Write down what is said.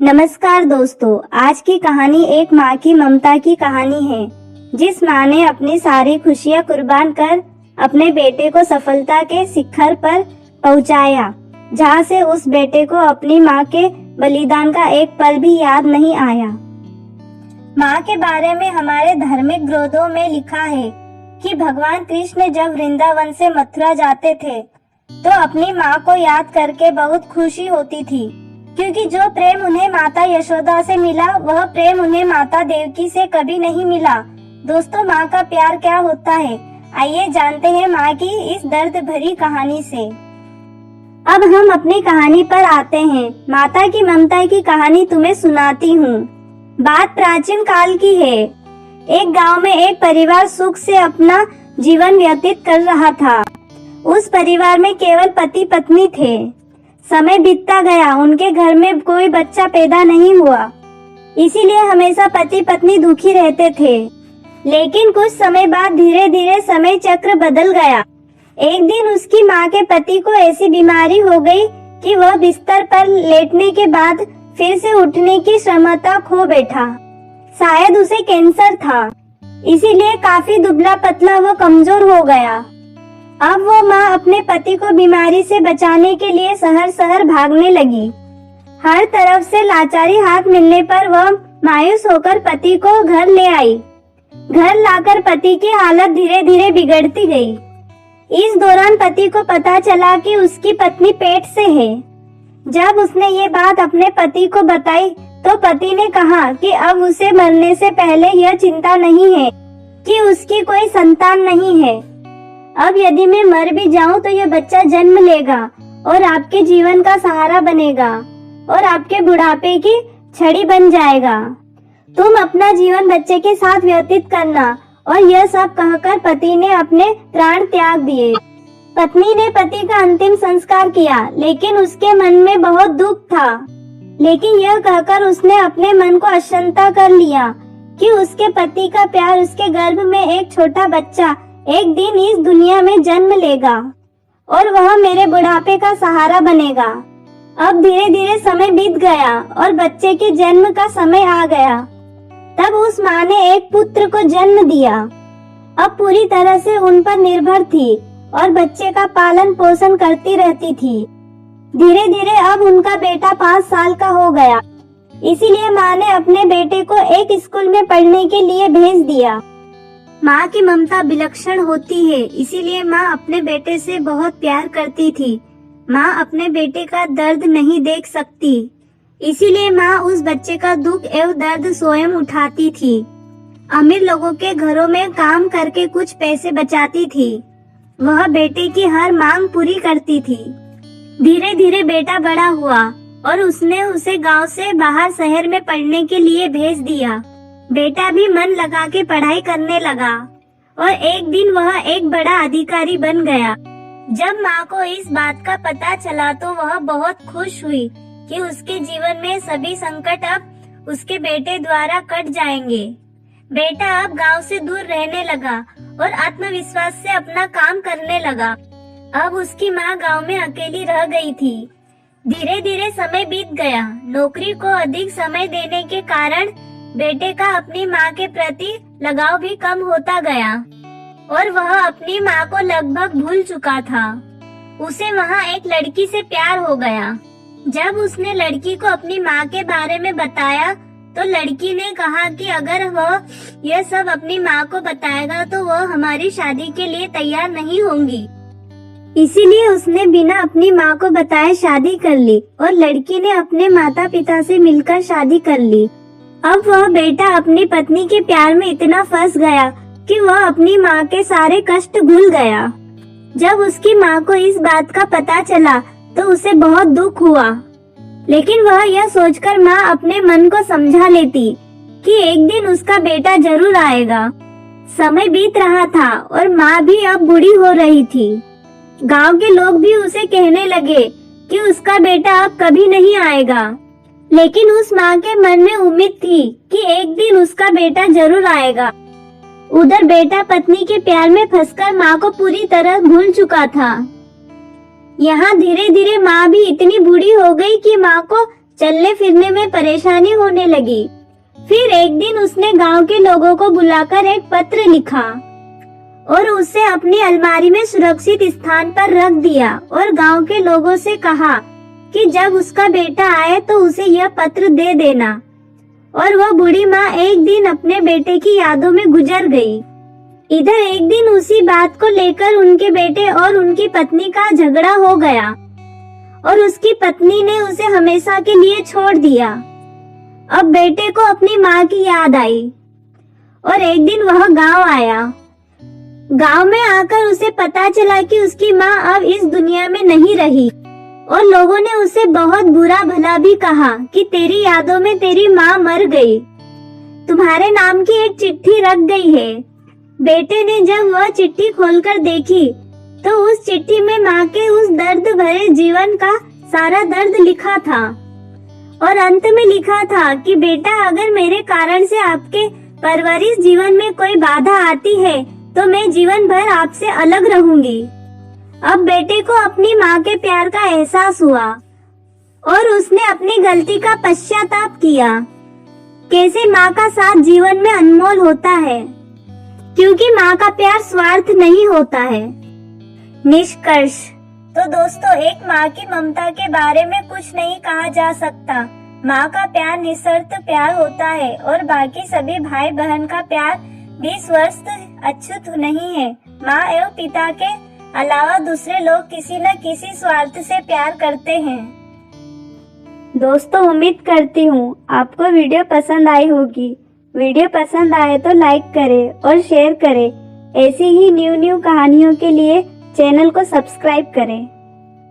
नमस्कार दोस्तों, आज की कहानी एक माँ की ममता की कहानी है, जिस माँ ने अपनी सारी खुशियाँ कुर्बान कर अपने बेटे को सफलता के शिखर पर पहुँचाया, जहाँ से उस बेटे को अपनी माँ के बलिदान का एक पल भी याद नहीं आया। माँ के बारे में हमारे धार्मिक ग्रंथों में लिखा है कि भगवान कृष्ण जब वृंदावन से मथुरा जाते थे, तो अपनी माँ को याद करके बहुत खुशी होती थी, क्योंकि जो प्रेम उन्हें माता यशोदा से मिला, वह प्रेम उन्हें माता देवकी से कभी नहीं मिला। दोस्तों, माँ का प्यार क्या होता है, आइए जानते हैं माँ की इस दर्द भरी कहानी से। अब हम अपनी कहानी पर आते हैं। माता की ममता की कहानी तुम्हें सुनाती हूँ। बात प्राचीन काल की है। एक गांव में एक परिवार सुख से अपना जीवन व्यतीत कर रहा था। उस परिवार में केवल पति पत्नी थे। समय बीतता गया, उनके घर में कोई बच्चा पैदा नहीं हुआ, इसीलिए हमेशा पति पत्नी दुखी रहते थे। लेकिन कुछ समय बाद धीरे धीरे समय चक्र बदल गया। एक दिन उसकी माँ के पति को ऐसी बीमारी हो गई कि वह बिस्तर पर लेटने के बाद फिर से उठने की क्षमता खो बैठा। शायद उसे कैंसर था, इसीलिए काफी दुबला पतला व कमजोर हो गया। अब वो माँ अपने पति को बीमारी से बचाने के लिए शहर शहर भागने लगी। हर तरफ से लाचारी हाथ मिलने पर वह मायूस होकर पति को घर ले आई। घर लाकर पति की हालत धीरे धीरे बिगड़ती गई। इस दौरान पति को पता चला कि उसकी पत्नी पेट से है। जब उसने ये बात अपने पति को बताई, तो पति ने कहा कि अब उसे मरने से पहले यह चिंता नहीं है कि उसकी कोई संतान नहीं है। अब यदि मैं मर भी जाऊं तो यह बच्चा जन्म लेगा और आपके जीवन का सहारा बनेगा और आपके बुढ़ापे की छड़ी बन जाएगा। तुम अपना जीवन बच्चे के साथ व्यतीत करना। और यह सब कहकर पति ने अपने प्राण त्याग दिए। पत्नी ने पति का अंतिम संस्कार किया, लेकिन उसके मन में बहुत दुख था। लेकिन यह कहकर उसने अपने मन को अशांत कर लिया कि उसके पति का प्यार, उसके गर्भ में एक छोटा बच्चा एक दिन इस दुनिया में जन्म लेगा और वह मेरे बुढ़ापे का सहारा बनेगा। अब धीरे धीरे समय बीत गया और बच्चे के जन्म का समय आ गया। तब उस माँ ने एक पुत्र को जन्म दिया। अब पूरी तरह से उन पर निर्भर थी और बच्चे का पालन पोषण करती रहती थी। धीरे धीरे अब उनका बेटा 5 साल का हो गया, इसीलिए माँ ने अपने बेटे को एक स्कूल में पढ़ने के लिए भेज दिया। माँ की ममता विलक्षण होती है, इसीलिए माँ अपने बेटे से बहुत प्यार करती थी। माँ अपने बेटे का दर्द नहीं देख सकती, इसीलिए माँ उस बच्चे का दुख एवं दर्द स्वयं उठाती थी। अमीर लोगों के घरों में काम करके कुछ पैसे बचाती थी। वह बेटे की हर मांग पूरी करती थी। धीरे धीरे बेटा बड़ा हुआ और उसने उसे गांव से बाहर शहर में पढ़ने के लिए भेज दिया। बेटा भी मन लगा के पढ़ाई करने लगा और एक दिन वह एक बड़ा अधिकारी बन गया। जब माँ को इस बात का पता चला तो वह बहुत खुश हुई कि उसके जीवन में सभी संकट अब उसके बेटे द्वारा कट जाएंगे। बेटा अब गांव से दूर रहने लगा और आत्मविश्वास से अपना काम करने लगा। अब उसकी माँ गांव में अकेली रह गई थी। धीरे धीरे समय बीत गया। नौकरी को अधिक समय देने के कारण बेटे का अपनी माँ के प्रति लगाव भी कम होता गया और वह अपनी माँ को लगभग भूल चुका था। उसे वहाँ एक लड़की से प्यार हो गया। जब उसने लड़की को अपनी माँ के बारे में बताया, तो लड़की ने कहा कि अगर वह यह सब अपनी माँ को बताएगा तो वह हमारी शादी के लिए तैयार नहीं होंगी। इसीलिए उसने बिना अपनी माँ को बताए शादी कर ली और लड़की ने अपने माता पिता से मिलकर शादी कर ली। अब वह बेटा अपनी पत्नी के प्यार में इतना फंस गया कि वह अपनी माँ के सारे कष्ट भूल गया। जब उसकी माँ को इस बात का पता चला तो उसे बहुत दुख हुआ, लेकिन वह यह सोचकर माँ अपने मन को समझा लेती कि एक दिन उसका बेटा जरूर आएगा। समय बीत रहा था और माँ भी अब बूढ़ी हो रही थी। गांव के लोग भी उसे कहने लगे कि उसका बेटा अब कभी नहीं आएगा, लेकिन उस माँ के मन में उम्मीद थी कि एक दिन उसका बेटा जरूर आएगा। उधर बेटा पत्नी के प्यार में फंसकर माँ को पूरी तरह भूल चुका था। यहाँ धीरे धीरे माँ भी इतनी बूढ़ी हो गई कि माँ को चलने फिरने में परेशानी होने लगी। फिर एक दिन उसने गांव के लोगों को बुलाकर एक पत्र लिखा और उसे अपनी अलमारी में सुरक्षित स्थान पर रख दिया और गांव के लोगों से कहा कि जब उसका बेटा आए तो उसे यह पत्र दे देना। और वह बूढ़ी माँ एक दिन अपने बेटे की यादों में गुजर गई। इधर एक दिन उसी बात को लेकर उनके बेटे और उनकी पत्नी का झगड़ा हो गया और उसकी पत्नी ने उसे हमेशा के लिए छोड़ दिया। अब बेटे को अपनी माँ की याद आई और एक दिन वह गांव आया। गांव में आकर उसे पता चला कि उसकी माँ अब इस दुनिया में नहीं रही और लोगों ने उसे बहुत बुरा भला भी कहा कि तेरी यादों में तेरी माँ मर गई, तुम्हारे नाम की एक चिट्ठी रख गई है। बेटे ने जब वह चिट्ठी खोलकर देखी तो उस चिट्ठी में माँ के उस दर्द भरे जीवन का सारा दर्द लिखा था और अंत में लिखा था कि बेटा, अगर मेरे कारण से आपके परवरिश जीवन में कोई बाधा आती है तो मैं जीवन भर आपसे अलग रहूंगी। अब बेटे को अपनी माँ के प्यार का एहसास हुआ और उसने अपनी गलती का पश्चाताप किया। कैसे माँ का साथ जीवन में अनमोल होता है, क्योंकि माँ का प्यार स्वार्थ नहीं होता है। निष्कर्ष तो दोस्तों, एक माँ की ममता के बारे में कुछ नहीं कहा जा सकता। माँ का प्यार निस्वार्थ प्यार होता है और बाकी सभी भाई बहन का प्यार भी स्वार्थ अछूत नहीं है। माँ एवं पिता के अलावा दूसरे लोग किसी न किसी स्वार्थ से प्यार करते हैं। दोस्तों, उम्मीद करती हूँ आपको वीडियो पसंद आई होगी। वीडियो पसंद आए तो लाइक करें और शेयर करें। ऐसी ही न्यू कहानियों के लिए चैनल को सब्सक्राइब करें।